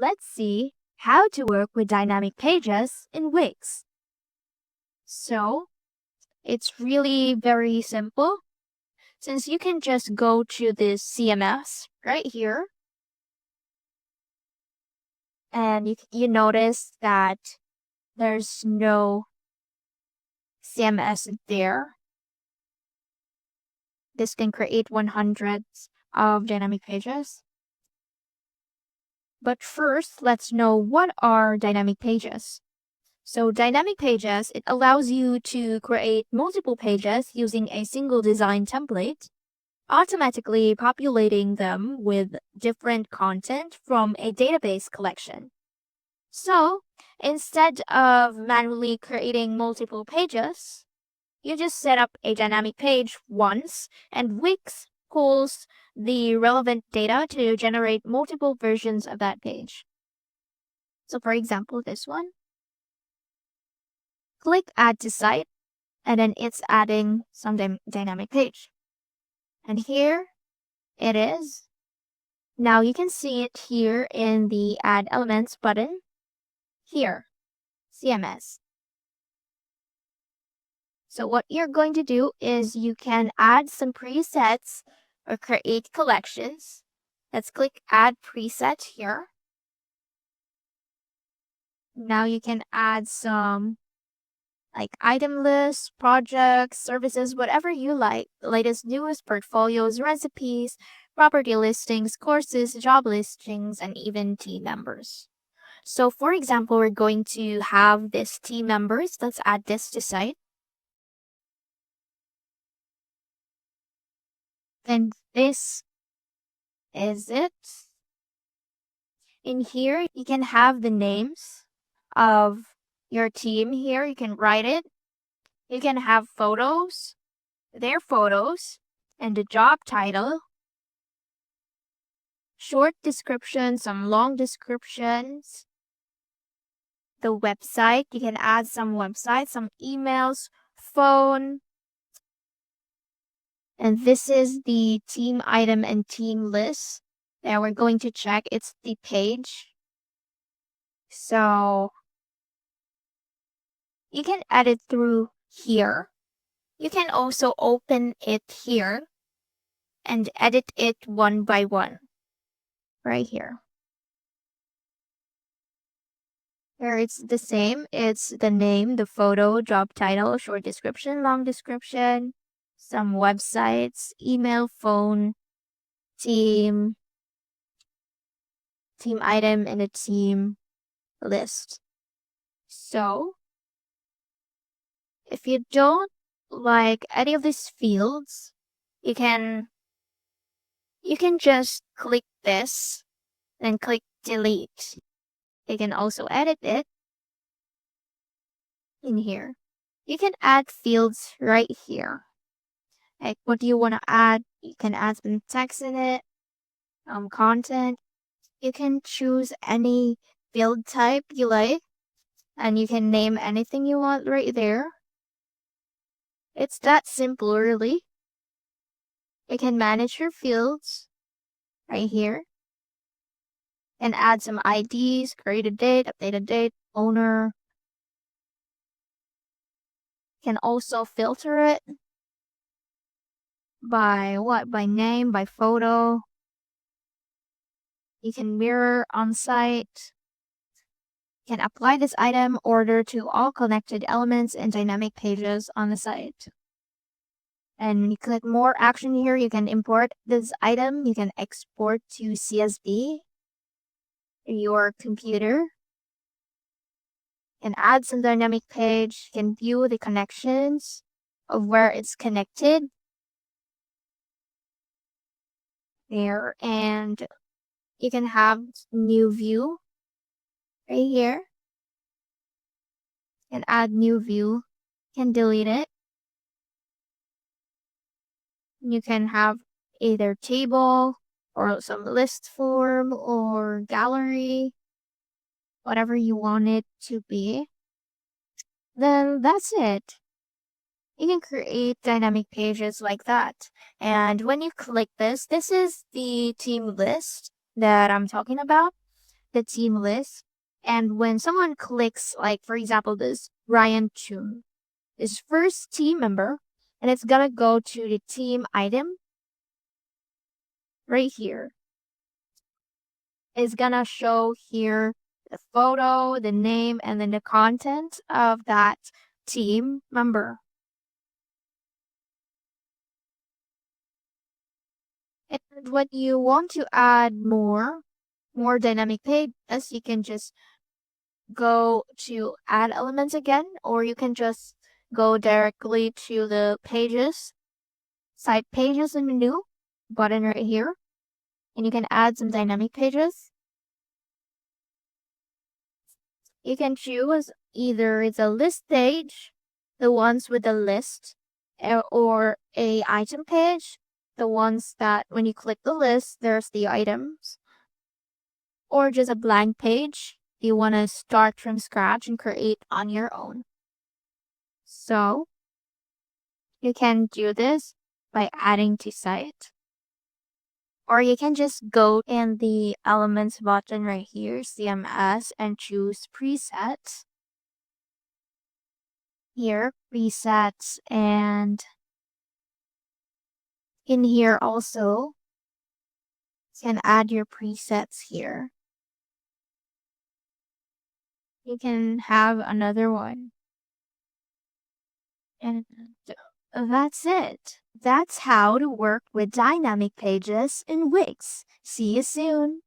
Let's see how to work with dynamic pages in Wix. So, it's really very simple. Since you can just go to this CMS right here, and you notice that there's no CMS there. This can create 100 of dynamic pages. But first, let's know what are dynamic pages. So dynamic pages, it allows you to create multiple pages using a single design template, automatically populating them with different content from a database collection. So instead of manually creating multiple pages, you just set up a dynamic page once, and Wix pulls the relevant data to generate multiple versions of that page. So for example, this one. Click Add to Site, and then it's adding some dynamic page. And here it is. Now you can see it here in the Add Elements button. Here, CMS. So what you're going to do is you can add some presets or create collections. Let's click Add Preset here. Now you can add some like item lists, projects, services, whatever you like. The latest news, portfolios, recipes, property listings, courses, job listings, and even team members. So for example, we're going to have this team members. Let's add this to site. And this is it. In here, you can have the names of your team here. You can write it. You can have photos, their photos, and the job title. Short description, some long descriptions. The website, you can add some websites, some emails, phone. And this is the team item and team list that we're going to check. It's the page. So you can edit through here. You can also open it here and edit it one by one right here. Where it's the same, it's the name, the photo, job title, short description, long description, some websites, email, phone, team item, and a team list. So if you don't like any of these fields, you can just click this and click delete. You can also edit it in here. You can add fields right here. Like what do you want to add? You can add some text in it, content. You can choose any field type you like, and you can name anything you want right there. It's that simple, really. You can manage your fields right here and add some IDs, create a date, update a date, owner. You can also filter it by what? By name, by photo. You can mirror on site. You can apply this item order to all connected elements and dynamic pages on the site. And when you click more action here, you can import this item. You can export to CSV in your computer. You can add some dynamic page. You can view the connections of where it's connected there, and you can have new view right here. You can add new view. You can delete it. You can have either table or some list form or gallery, whatever you want it to be. Then that's it. You can create dynamic pages like that. And when you click this is the team list that I'm talking about. the team list. And when someone clicks, like for example, this Ryan Chun, is first team member, and it's gonna go to the team item right here. It's gonna show here the photo, the name, and then the content of that team member. And when you want to add more dynamic pages, you can just go to add elements again, or you can just go directly to the pages, site pages in the new button right here, and you can add some dynamic pages. You can choose either it's a list page, the ones with the list, or a item page, the ones that when you click the list, there's the items, or just a blank page you want to start from scratch and create on your own. So you can do this by adding to site, or you can just go in the elements button right here, CMS, and choose presets. Here, presets, and in here also you can add your presets here. You can have another one. And that's it. That's how to work with dynamic pages in Wix. See you soon.